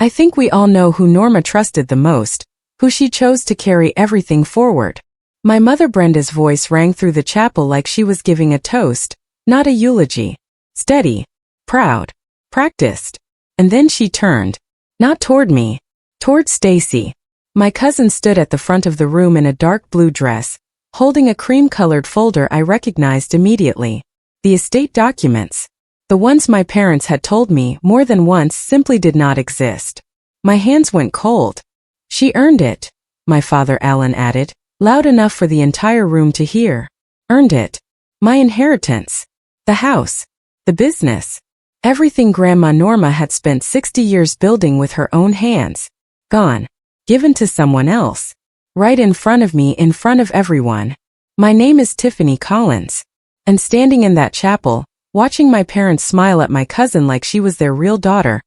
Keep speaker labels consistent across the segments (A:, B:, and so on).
A: I think we all know who Norma trusted the most, who she chose to carry everything forward. My mother Brenda's voice rang through the chapel like she was giving a toast, not a eulogy. Steady, proud, practiced. And then she turned. Not toward me. Toward Stacy. My cousin stood at the front of the room in a dark blue dress, holding a cream-colored folder I recognized immediately. The estate documents. The ones my parents had told me more than once simply did not exist. My hands went cold. She earned it, my father Alan added, loud enough for the entire room to hear. Earned it. My inheritance. The house. The business. Everything Grandma Norma had spent 60 years building with her own hands. Gone. Given to someone else. Right in front of me, in front of everyone. My name is Tiffany Collins. And standing in that chapel, watching my parents smile at my cousin like she was their real daughter,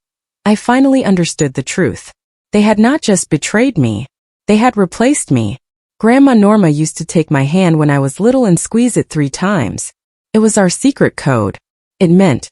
A: I finally understood the truth. They had not just betrayed me. They had replaced me. Grandma Norma used to take my hand when I was little and squeeze it 3 times. It was our secret code. It meant,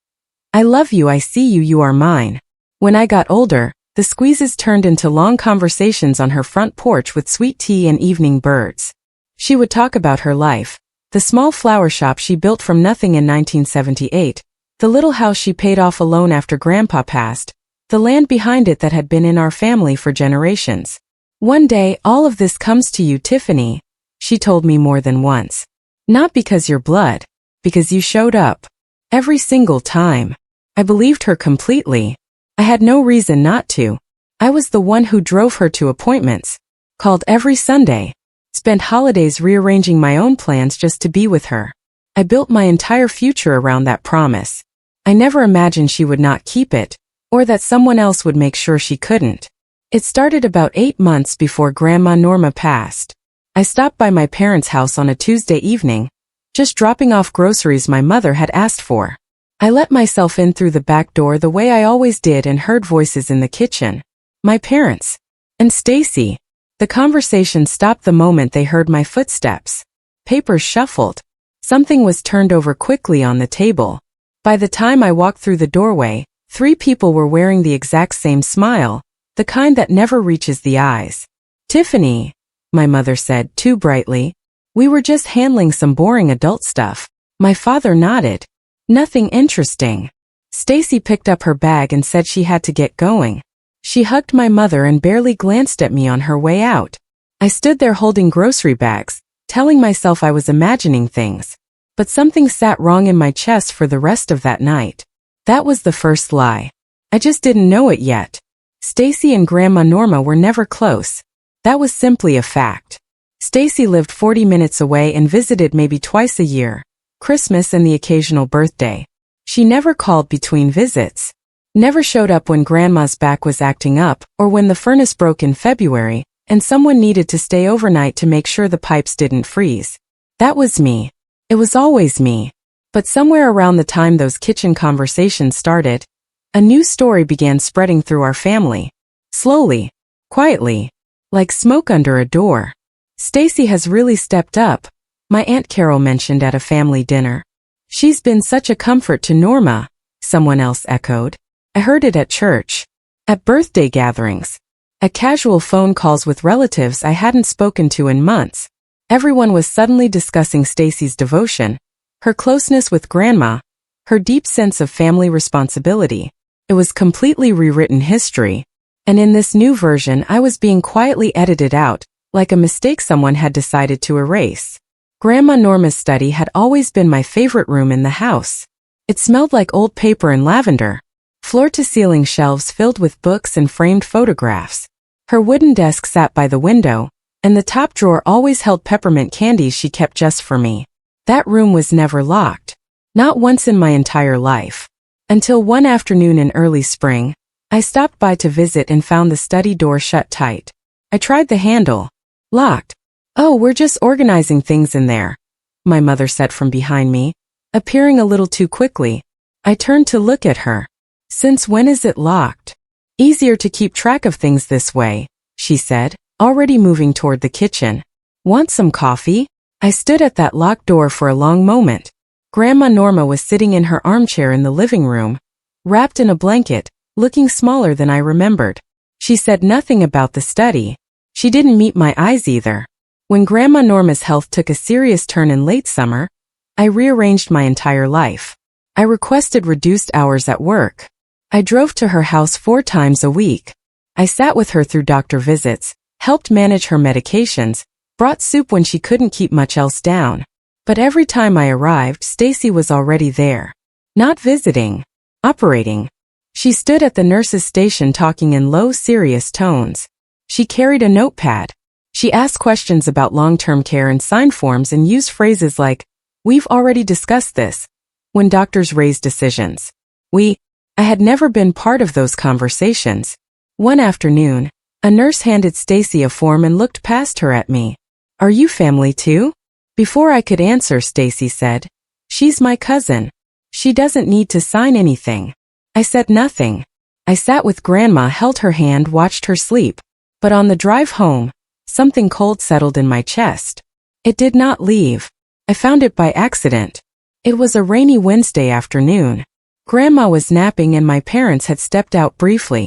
A: I love you, I see you, you are mine. When I got older, the squeezes turned into long conversations on her front porch with sweet tea and evening birds. She would talk about her life, the small flower shop she built from nothing in 1978, the little house she paid off alone after Grandpa passed, the land behind it that had been in our family for generations. One day, all of this comes to you, Tiffany, she told me more than once. Not because you're blood, because you showed up. Every single time. I believed her completely. I had no reason not to. I was the one who drove her to appointments, called every Sunday, spent holidays rearranging my own plans just to be with her. I built my entire future around that promise. I never imagined she would not keep it, or that someone else would make sure she couldn't. It started about 8 months before Grandma Norma passed. I stopped by my parents' house on a Tuesday evening, just dropping off groceries my mother had asked for. I let myself in through the back door the way I always did and heard voices in the kitchen. My parents. And Stacy. The conversation stopped the moment they heard my footsteps. Papers shuffled. Something was turned over quickly on the table. By the time I walked through the doorway, 3 people were wearing the exact same smile, the kind that never reaches the eyes. Tiffany, my mother said too brightly. We were just handling some boring adult stuff. My father nodded. Nothing interesting. Stacy picked up her bag and said she had to get going. She hugged my mother and barely glanced at me on her way out. I stood there holding grocery bags, telling myself I was imagining things. But something sat wrong in my chest for the rest of that night. That was the first lie. I just didn't know it yet. Stacy and Grandma Norma were never close. That was simply a fact. Stacy lived 40 minutes away and visited maybe twice a year. Christmas and the occasional birthday. She never called between visits. Never showed up when Grandma's back was acting up, or when the furnace broke in February, and someone needed to stay overnight to make sure the pipes didn't freeze. That was me. It was always me. But somewhere around the time those kitchen conversations started, a new story began spreading through our family. Slowly. Quietly. Like smoke under a door. Stacy has really stepped up, my Aunt Carol mentioned at a family dinner. She's been such a comfort to Norma, someone else echoed. I heard it at church. At birthday gatherings. At casual phone calls with relatives I hadn't spoken to in months. Everyone was suddenly discussing Stacy's devotion, her closeness with Grandma, her deep sense of family responsibility. It was completely rewritten history. And in this new version I was being quietly edited out, like a mistake someone had decided to erase. Grandma Norma's study had always been my favorite room in the house. It smelled like old paper and lavender. Floor-to-ceiling shelves filled with books and framed photographs. Her wooden desk sat by the window, and the top drawer always held peppermint candies she kept just for me. That room was never locked. Not once in my entire life. Until one afternoon in early spring, I stopped by to visit and found the study door shut tight. I tried the handle. Locked. Oh, we're just organizing things in there, my mother said from behind me, appearing a little too quickly. I turned to look at her. Since when is it locked? Easier to keep track of things this way, she said, already moving toward the kitchen. Want some coffee? I stood at that locked door for a long moment. Grandma Norma was sitting in her armchair in the living room, wrapped in a blanket, looking smaller than I remembered. She said nothing about the study. She didn't meet my eyes either. When Grandma Norma's health took a serious turn in late summer, I rearranged my entire life. I requested reduced hours at work. I drove to her house 4 times a week. I sat with her through doctor visits, helped manage her medications, brought soup when she couldn't keep much else down. But every time I arrived, Stacy was already there. Not visiting, operating. She stood at the nurse's station talking in low, serious tones. She carried a notepad. She asked questions about long-term care and signed forms and used phrases like, "We've already discussed this," when doctors raised decisions. I had never been part of those conversations. One afternoon, a nurse handed Stacy a form and looked past her at me. "Are you family too?" Before I could answer, Stacy said, "She's my cousin. She doesn't need to sign anything." I said nothing. I sat with Grandma, held her hand, watched her sleep. But on the drive home, something cold settled in my chest. It did not leave. I found it by accident. It was a rainy Wednesday afternoon. Grandma was napping and my parents had stepped out briefly.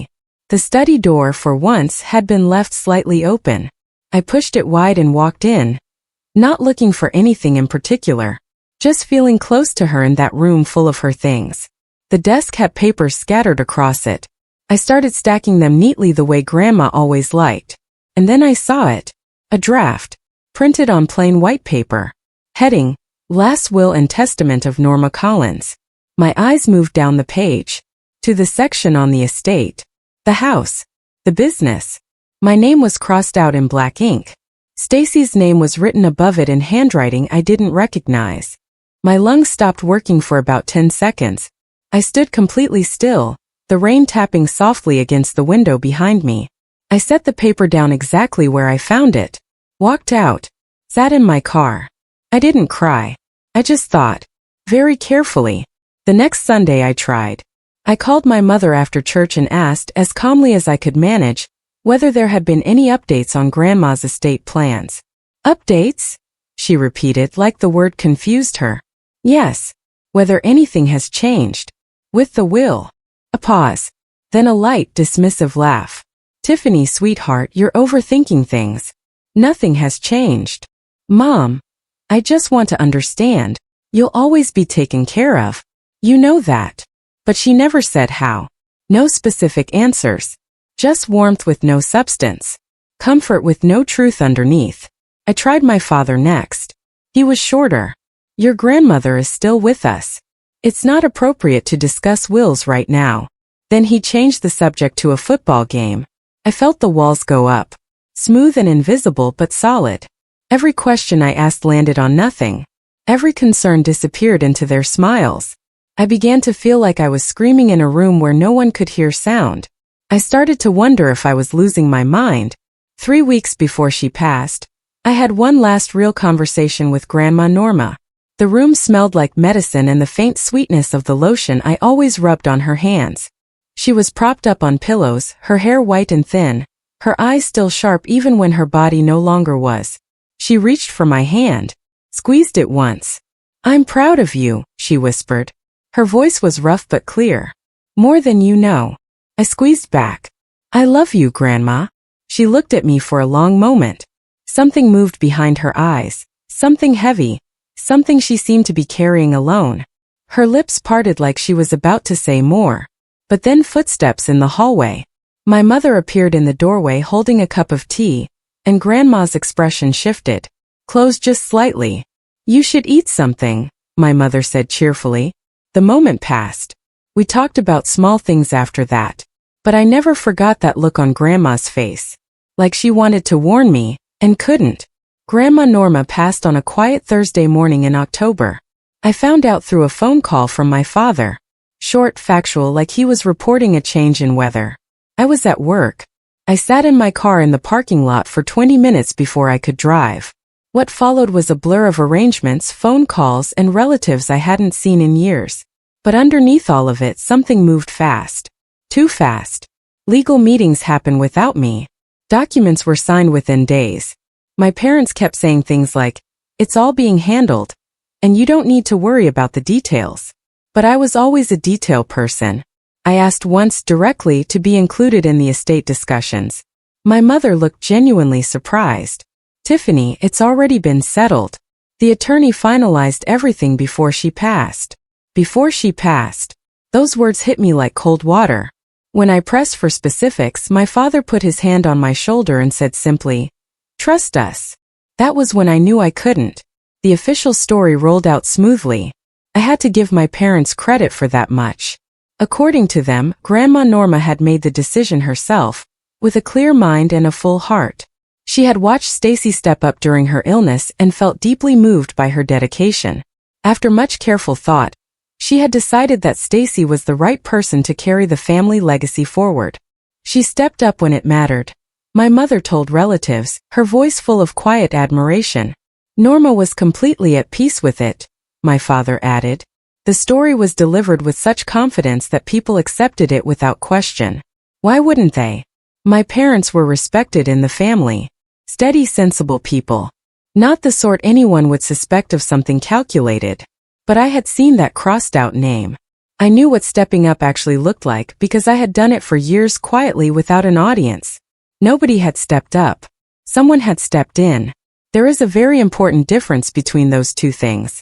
A: The study door, for once, had been left slightly open. I pushed it wide and walked in, not looking for anything in particular, just feeling close to her in that room full of her things. The desk had papers scattered across it. I started stacking them neatly the way Grandma always liked. And then I saw it. A draft, printed on plain white paper. Heading, Last Will and Testament of Norma Collins. My eyes moved down the page, to the section on the estate, the house, the business. My name was crossed out in black ink. Stacy's name was written above it in handwriting I didn't recognize. My lungs stopped working for about 10 seconds. I stood completely still, the rain tapping softly against the window behind me. I set the paper down exactly where I found it, walked out, sat in my car. I didn't cry. I just thought, very carefully. The next Sunday I tried. I called my mother after church and asked, as calmly as I could manage, whether there had been any updates on Grandma's estate plans. "Updates?" she repeated, like the word confused her. "Yes. Whether anything has changed. With the will." A pause. Then a light, dismissive laugh. "Tiffany, sweetheart, you're overthinking things. Nothing has changed." "Mom, I just want to understand. You'll always be taken care of. You know that." But she never said how. No specific answers. Just warmth with no substance. Comfort with no truth underneath. I tried my father next. He was shorter. "Your grandmother is still with us. It's not appropriate to discuss wills right now." Then he changed the subject to a football game. I felt the walls go up. Smooth and invisible but solid. Every question I asked landed on nothing. Every concern disappeared into their smiles. I began to feel like I was screaming in a room where no one could hear sound. I started to wonder if I was losing my mind. 3 weeks before she passed, I had one last real conversation with Grandma Norma. The room smelled like medicine and the faint sweetness of the lotion I always rubbed on her hands. She was propped up on pillows, her hair white and thin, her eyes still sharp even when her body no longer was. She reached for my hand, squeezed it once. "I'm proud of you," she whispered. Her voice was rough but clear. "More than you know." I squeezed back. "I love you, Grandma." She looked at me for a long moment. Something moved behind her eyes, something heavy, something she seemed to be carrying alone. Her lips parted like she was about to say more. But then footsteps in the hallway. My mother appeared in the doorway holding a cup of tea, and Grandma's expression shifted, closed just slightly. "You should eat something," my mother said cheerfully. The moment passed. We talked about small things after that. But I never forgot that look on Grandma's face. Like she wanted to warn me, and couldn't. Grandma Norma passed on a quiet Thursday morning in October. I found out through a phone call from my father. Short, factual, like he was reporting a change in weather. I was at work. I sat in my car in the parking lot for 20 minutes before I could drive. What followed was a blur of arrangements, phone calls, and relatives I hadn't seen in years. But underneath all of it, something moved fast. Too fast. Legal meetings happened without me. Documents were signed within days. My parents kept saying things like, "It's all being handled, and you don't need to worry about the details." But I was always a detail person. I asked once directly to be included in the estate discussions. My mother looked genuinely surprised. Tiffany, it's already been settled. The attorney finalized everything before she passed. Before she passed. Those words hit me like cold water. When I pressed for specifics, my father put his hand on my shoulder and said simply, "Trust us." That was when I knew I couldn't. The official story rolled out smoothly. I had to give my parents credit for that much. According to them, Grandma Norma had made the decision herself, with a clear mind and a full heart. She had watched Stacy step up during her illness and felt deeply moved by her dedication. After much careful thought, she had decided that Stacy was the right person to carry the family legacy forward. She stepped up when it mattered. My mother told relatives, her voice full of quiet admiration. Norma was completely at peace with it, my father added. The story was delivered with such confidence that people accepted it without question. Why wouldn't they? My parents were respected in the family. Steady, sensible people. Not the sort anyone would suspect of something calculated. But I had seen that crossed-out name. I knew what stepping up actually looked like because I had done it for years quietly without an audience. Nobody had stepped up. Someone had stepped in. There is a very important difference between those two things.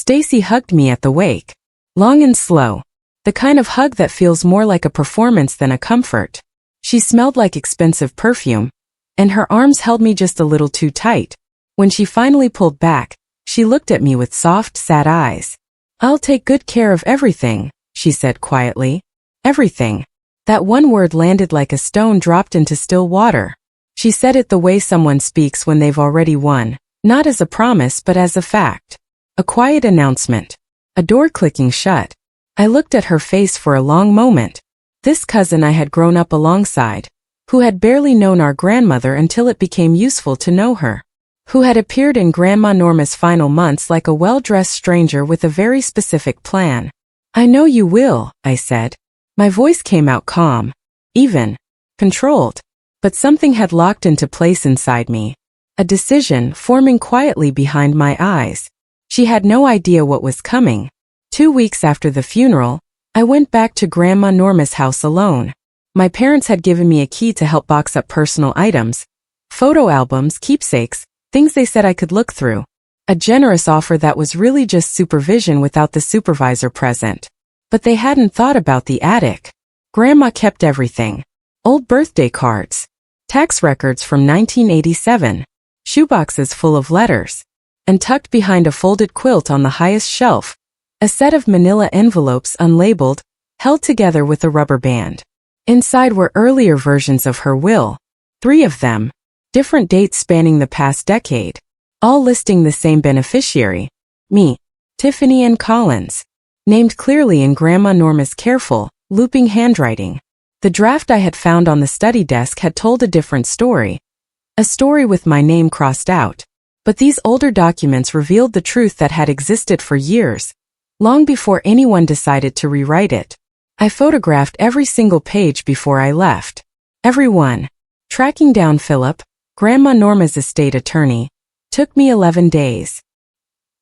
A: Stacy hugged me at the wake. Long and slow. The kind of hug that feels more like a performance than a comfort. She smelled like expensive perfume, and her arms held me just a little too tight. When she finally pulled back, she looked at me with soft, sad eyes. "I'll take good care of everything," she said quietly. Everything. That one word landed like a stone dropped into still water. She said it the way someone speaks when they've already won, not as a promise but as a fact. A quiet announcement. A door clicking shut. I looked at her face for a long moment. This cousin I had grown up alongside, who had barely known our grandmother until it became useful to know her, who had appeared in Grandma Norma's final months like a well-dressed stranger with a very specific plan. "I know you will," I said. My voice came out calm, even, controlled, but something had locked into place inside me. A decision forming quietly behind my eyes. She had no idea what was coming. 2 weeks after the funeral, I went back to Grandma Norma's house alone. My parents had given me a key to help box up personal items, photo albums, keepsakes, things they said I could look through. A generous offer that was really just supervision without the supervisor present. But they hadn't thought about the attic. Grandma kept everything. Old birthday cards, tax records from 1987, shoeboxes full of letters, and tucked behind a folded quilt on the highest shelf, a set of manila envelopes unlabeled, held together with a rubber band. Inside were earlier versions of her will, 3 of them, different dates spanning the past decade, all listing the same beneficiary, me, Tiffany Ann Collins, named clearly in Grandma Norma's careful, looping handwriting. The draft I had found on the study desk had told a different story, a story with my name crossed out. But these older documents revealed the truth that had existed for years, long before anyone decided to rewrite it. I photographed every single page before I left. Every one. Tracking down Philip, Grandma Norma's estate attorney, took me 11 days.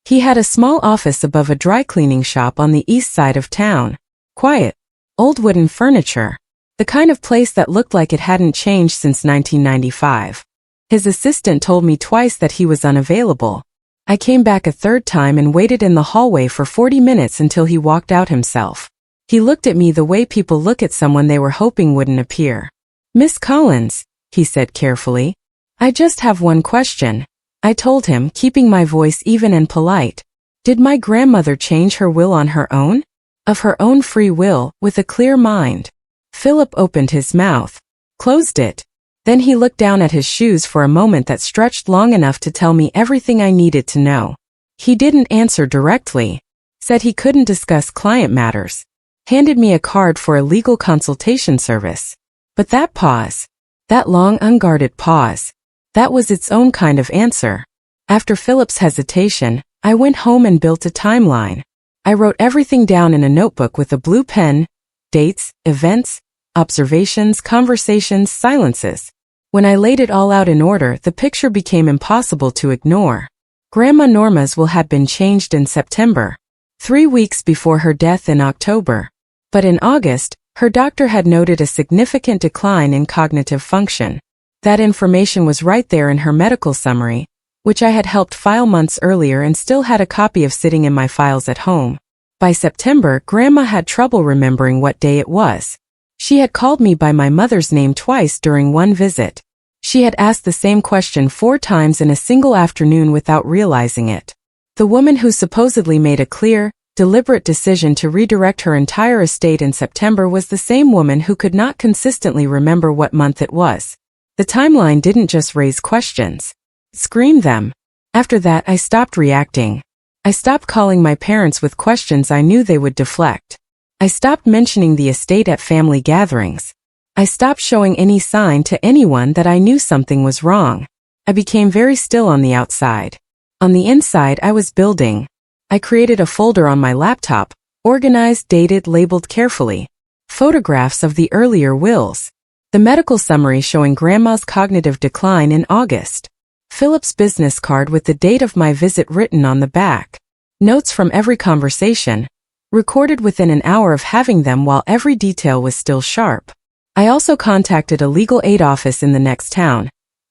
A: He had a small office above a dry cleaning shop on the east side of town. Quiet. Old wooden furniture. The kind of place that looked like it hadn't changed since 1995. His assistant told me twice that he was unavailable. I came back a third time and waited in the hallway for 40 minutes until he walked out himself. He looked at me the way people look at someone they were hoping wouldn't appear. "Miss Collins," he said carefully, "I just have one question." I told him, keeping my voice even and polite. Did my grandmother change her will on her own? Of her own free will, with a clear mind? Philip opened his mouth, closed it. Then he looked down at his shoes for a moment that stretched long enough to tell me everything I needed to know. He didn't answer directly, said he couldn't discuss client matters, handed me a card for a legal consultation service. But that pause, that long unguarded pause, that was its own kind of answer. After Philip's hesitation, I went home and built a timeline. I wrote everything down in a notebook with a blue pen, dates, events, observations, conversations, silences. When I laid it all out in order, the picture became impossible to ignore. Grandma Norma's will had been changed in September, 3 weeks before her death in October. But in August, Her doctor had noted a significant decline in cognitive function. That information was right there in her medical summary, which I had helped file months earlier and still had a copy of sitting in my files at home. By September, Grandma had trouble remembering what day it was. She had called me by my mother's name twice during one visit. She had asked the same question 4 times in a single afternoon without realizing it. The woman who supposedly made a clear, deliberate decision to redirect her entire estate in September was the same woman who could not consistently remember what month it was. The timeline didn't just raise questions. It screamed them. After that, I stopped reacting. I stopped calling my parents with questions I knew they would deflect. I stopped mentioning the estate at family gatherings. I stopped showing any sign to anyone that I knew something was wrong. I became very still on the outside. On the inside, I was building. I created a folder on my laptop, organized, dated, labeled carefully. Photographs of the earlier wills. The medical summary showing Grandma's cognitive decline in August. Philip's business card with the date of my visit written on the back. Notes from every conversation, recorded within an hour of having them while every detail was still sharp. I also contacted a legal aid office in the next town,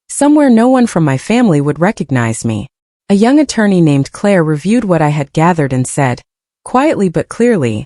A: somewhere no one from my family would recognize me. A young attorney named Claire reviewed what I had gathered and said, quietly but clearly,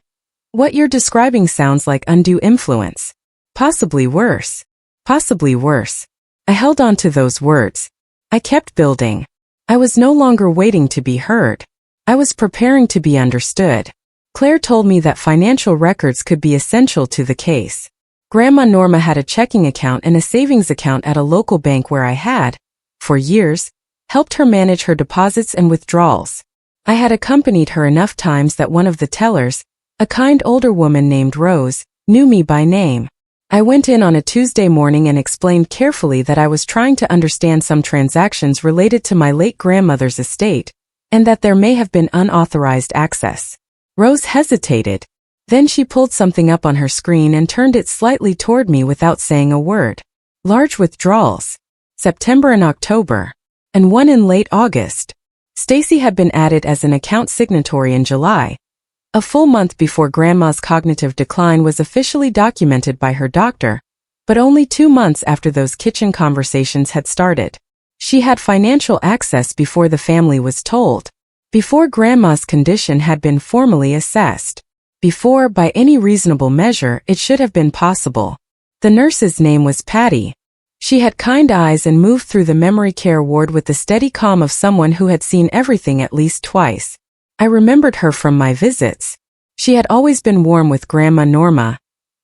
A: "What you're describing sounds like undue influence. Possibly worse. Possibly worse." I held on to those words. I kept building. I was no longer waiting to be heard. I was preparing to be understood. Claire told me that financial records could be essential to the case. Grandma Norma had a checking account and a savings account at a local bank where I had, for years, helped her manage her deposits and withdrawals. I had accompanied her enough times that one of the tellers, a kind older woman named Rose, knew me by name. I went in on a Tuesday morning and explained carefully that I was trying to understand some transactions related to my late grandmother's estate, and that there may have been unauthorized access. Rose hesitated. Then she pulled something up on her screen and turned it slightly toward me without saying a word. Large withdrawals. September and October. And one in late August. Stacy had been added as an account signatory in July, a full month before Grandma's cognitive decline was officially documented by her doctor, but only 2 months after those kitchen conversations had started. She had financial access before the family was told, before Grandma's condition had been formally assessed, before, by any reasonable measure, it should have been possible. The nurse's name was Patty. She had kind eyes and moved through the memory care ward with the steady calm of someone who had seen everything at least twice. I remembered her from my visits. She had always been warm with Grandma Norma.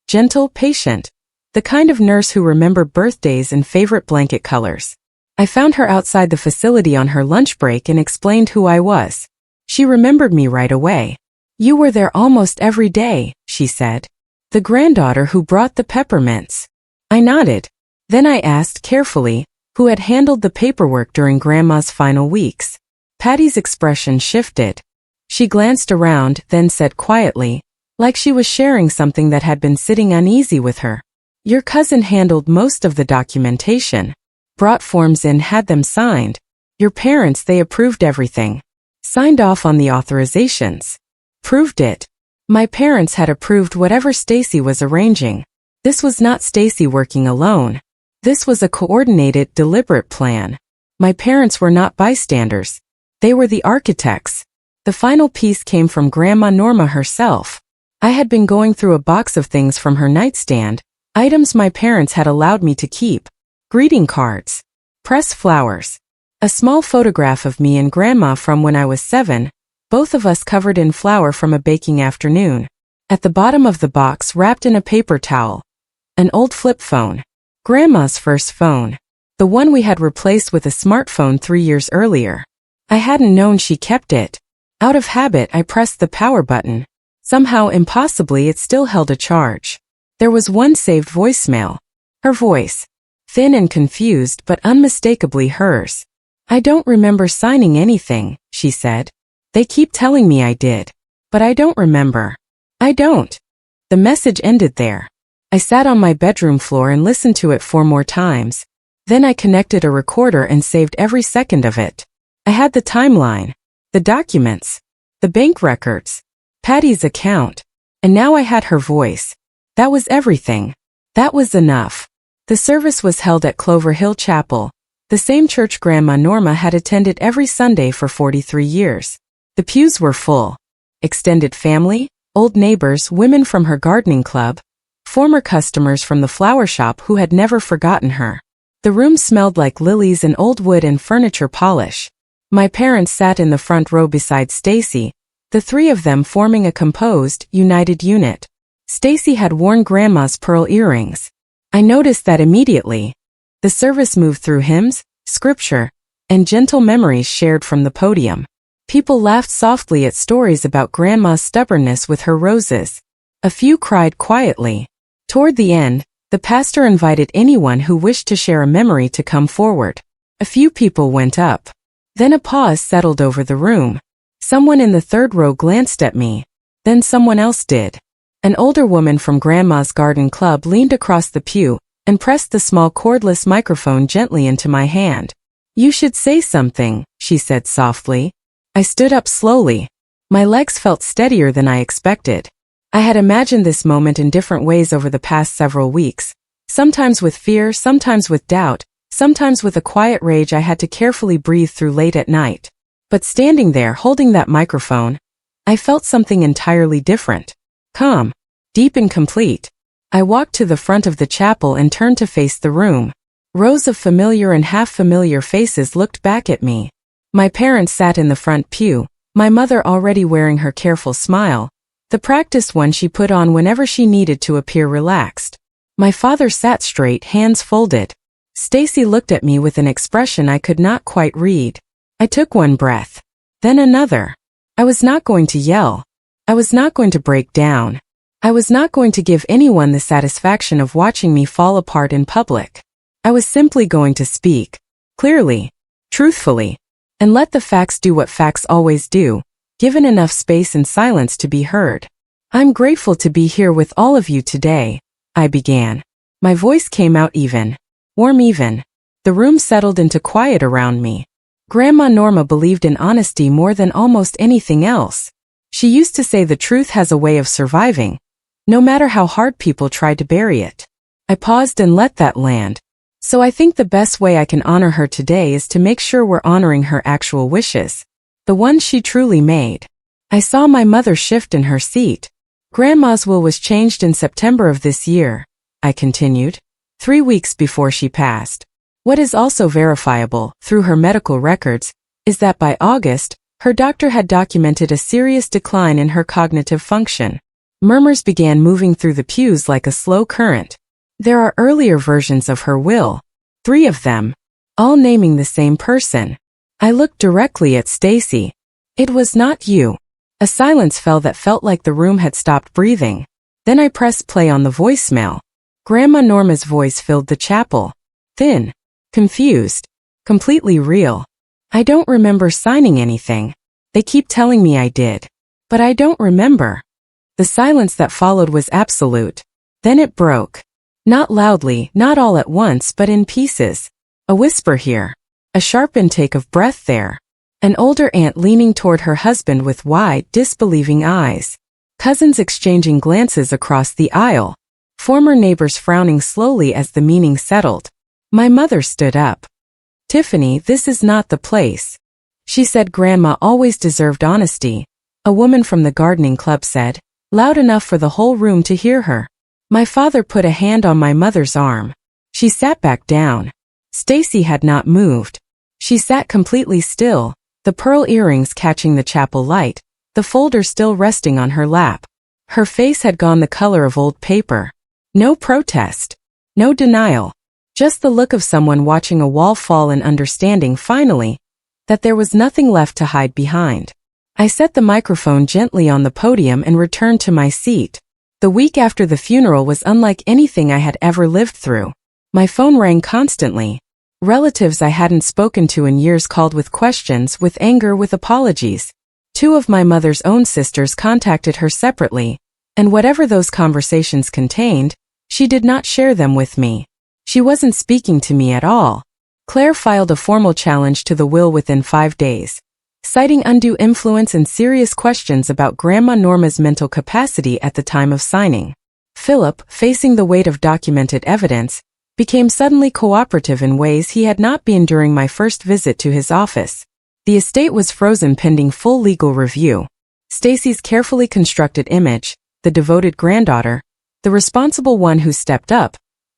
A: Gentle, patient. The kind of nurse who remembered birthdays and favorite blanket colors. I found her outside the facility on her lunch break and explained who I was. She remembered me right away. "You were there almost every day," she said. "The granddaughter who brought the peppermints." I nodded. Then I asked carefully, who had handled the paperwork during Grandma's final weeks. Patty's expression shifted. She glanced around, then said quietly, like she was sharing something that had been sitting uneasy with her, "Your cousin handled most of the documentation. Brought forms in, had them signed. Your parents, they approved everything. Signed off on the authorizations. Proved it. My parents had approved whatever Stacy was arranging. This was not Stacy working alone. This was a coordinated, deliberate plan. My parents were not bystanders. They were the architects. The final piece came from Grandma Norma herself. I had been going through a box of things from her nightstand, items my parents had allowed me to keep. Greeting cards. Pressed flowers. A small photograph of me and Grandma from when I was 7, both of us covered in flour from a baking afternoon. At the bottom of the box, wrapped in a paper towel, an old flip phone. Grandma's first phone. The one we had replaced with a smartphone 3 years earlier. I hadn't known she kept it. Out of habit, I pressed the power button. Somehow, impossibly, it still held a charge. There was one saved voicemail. Her voice. Thin and confused, but unmistakably hers. "I don't remember signing anything," she said. "They keep telling me I did. But I don't remember. I don't." The message ended there. I sat on my bedroom floor and listened to it 4 more times. Then I connected a recorder and saved every second of it. I had the timeline, the documents, the bank records, Patty's account, and now I had her voice. That was everything. That was enough. The service was held at Clover Hill Chapel, the same church Grandma Norma had attended every Sunday for 43 years. The pews were full. Extended family, old neighbors, women from her gardening club, former customers from the flower shop who had never forgotten her. The room smelled like lilies and old wood and furniture polish. My parents sat in the front row beside Stacy, the three of them forming a composed, united unit. Stacy had worn Grandma's pearl earrings. I noticed that immediately. The service moved through hymns, scripture, and gentle memories shared from the podium. People laughed softly at stories about Grandma's stubbornness with her roses. A few cried quietly. Toward the end, the pastor invited anyone who wished to share a memory to come forward. A few people went up. Then a pause settled over the room. Someone in the third row glanced at me. Then someone else did. An older woman from Grandma's garden club leaned across the pew and pressed the small cordless microphone gently into my hand. "You should say something," she said softly. I stood up slowly. My legs felt steadier than I expected. I had imagined this moment in different ways over the past several weeks, sometimes with fear, sometimes with doubt, sometimes with a quiet rage I had to carefully breathe through late at night. But standing there holding that microphone, I felt something entirely different. Calm, deep and complete. I walked to the front of the chapel and turned to face the room. Rows of familiar and half-familiar faces looked back at me. My parents sat in the front pew, my mother already wearing her careful smile, the practiced one she put on whenever she needed to appear relaxed. My father sat straight, hands folded. Stacy looked at me with an expression I could not quite read. I took one breath, then another. I was not going to yell. I was not going to break down. I was not going to give anyone the satisfaction of watching me fall apart in public. I was simply going to speak, clearly, truthfully, and let the facts do what facts always do, given enough space and silence to be heard. "I'm grateful to be here with all of you today," I began. My voice came out even, warm even. The room settled into quiet around me. Grandma Norma believed in honesty more than almost anything else. She used to say the truth has a way of surviving, no matter how hard people tried to bury it. I paused and let that land. So I think the best way I can honor her today is to make sure we're honoring her actual wishes, the ones she truly made. I saw my mother shift in her seat. Grandma's will was changed in September of this year, I continued, 3 weeks before she passed. What is also verifiable, through her medical records, is that by August, her doctor had documented a serious decline in her cognitive function. Murmurs began moving through the pews like a slow current. There are earlier versions of her will, 3 of them, all naming the same person. I looked directly at Stacy. "It was not you." A silence fell that felt like the room had stopped breathing. Then I pressed play on the voicemail. Grandma Norma's voice filled the chapel. Thin, confused, completely real. "I don't remember signing anything. They keep telling me I did. But I don't remember." The silence that followed was absolute. Then it broke. Not loudly, not all at once, but in pieces. A whisper here. A sharp intake of breath there. An older aunt leaning toward her husband with wide, disbelieving eyes. Cousins exchanging glances across the aisle. Former neighbors frowning slowly as the meaning settled. My mother stood up. "Tiffany, this is not the place." She said Grandma always deserved honesty. A woman from the gardening club said, loud enough for the whole room to hear her. My father put a hand on my mother's arm. She sat back down. Stacy had not moved. She sat completely still, the pearl earrings catching the chapel light, the folder still resting on her lap. Her face had gone the color of old paper. No protest. No denial. Just the look of someone watching a wall fall and understanding finally that there was nothing left to hide behind. I set the microphone gently on the podium and returned to my seat. The week after the funeral was unlike anything I had ever lived through. My phone rang constantly. Relatives I hadn't spoken to in years called with questions, with anger, with apologies. 2 of my mother's own sisters contacted her separately, and whatever those conversations contained, she did not share them with me. She wasn't speaking to me at all. Claire filed a formal challenge to the will within 5 days, citing undue influence and serious questions about Grandma Norma's mental capacity at the time of signing. Philip, facing the weight of documented evidence, became suddenly cooperative in ways he had not been during my first visit to his office. The estate was frozen pending full legal review. Stacy's carefully constructed image, the devoted granddaughter, the responsible one who stepped up,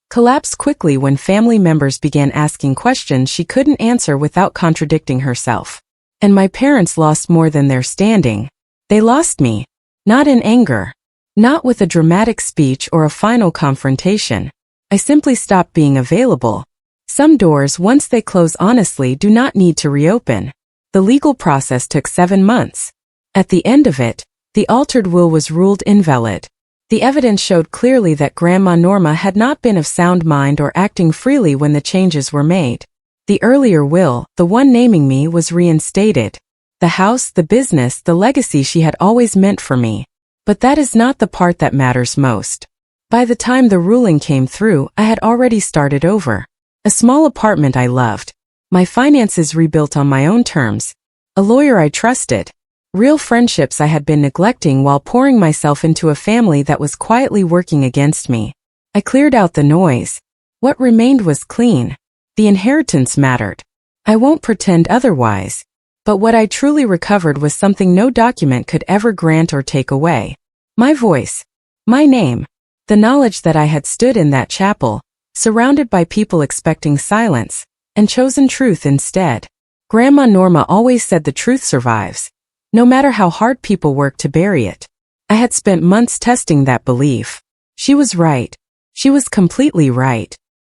A: collapsed quickly when family members began asking questions she couldn't answer without contradicting herself. And my parents lost more than their standing. They lost me. Not in anger. Not with a dramatic speech or a final confrontation. I simply stopped being available. Some doors, once they close honestly, do not need to reopen. The legal process took 7 months. At the end of it, the altered will was ruled invalid. The evidence showed clearly that Grandma Norma had not been of sound mind or acting freely when the changes were made. The earlier will, the one naming me, was reinstated. The house, the business, the legacy she had always meant for me. But that is not the part that matters most. By the time the ruling came through, I had already started over. A small apartment I loved. My finances rebuilt on my own terms. A lawyer I trusted. Real friendships I had been neglecting while pouring myself into a family that was quietly working against me. I cleared out the noise. What remained was clean. The inheritance mattered. I won't pretend otherwise. But what I truly recovered was something no document could ever grant or take away. My voice. My name. The knowledge that I had stood in that chapel, surrounded by people expecting silence, and chosen truth instead. Grandma Norma always said the truth survives, no matter how hard people work to bury it. I had spent months testing that belief. She was right. She was completely right.